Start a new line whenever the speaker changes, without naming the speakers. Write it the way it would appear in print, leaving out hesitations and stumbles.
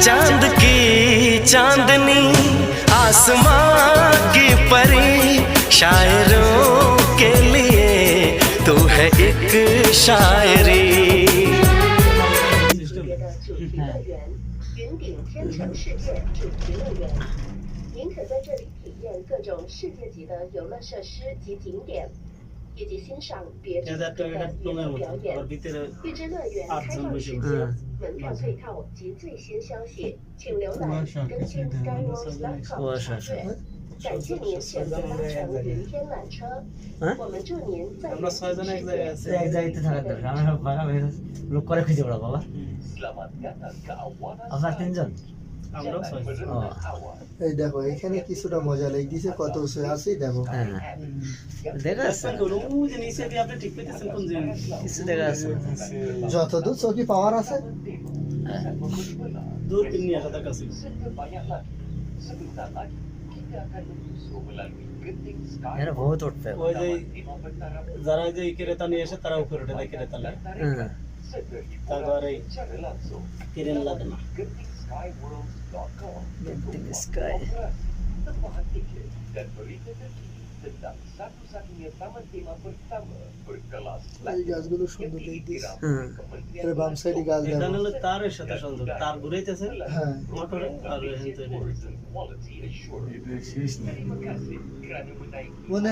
चांद की चांदनी आसमां की परी शायरों के लिए तू है एक शायरी
云顶天成世界主题乐园，您可在这里体验各种世界级的游乐设施及景点，以及欣赏别致的娱乐表演。预知乐园开放时间、门票配套及最新消息，请浏览更新 skyworld.com 查阅。感谢您选择搭乘云天缆车，我们祝您在远行时间
এক জায়গাতে থাকার দরকার আমরা সব ভাগা ভাগি লোক করে খুঁজে বেড়াবো বাবা আপনার তিনজন
আমরাও ছয়
ও
এই দেখো এখানে কিছুটা মজা লেগে দিছে কত উঁচু আছে দেখো
হ্যাঁ দেখা আছে
ওই যে নিচে দিয়ে আপনি ঠিক পেতেছেন কোন জিনিস
কিছু দেখা আছে
যতদূর চোখে পাওয়ার আছে
দূর নিয়ে আসা তার কাছে
এরা বহুত উঠবে
ওই যে যারা ওই যে ক্রেতা নিয়ে এসে তারা উপরে উঠে দেয় ক্রেতা নেয়
হ্যাঁ
তারপরে কিরেন লাগে না
Genting Sky
এই গাছগুলো সুন্দর দেখতেছে
হুম
এর বাম সাইডে গাছ দেখো
এখানে হলো তারের সাথে সংযোগ তার ঘুরাইতেছে
হ্যাঁ
মোটরে আর এখান থেকে
মনে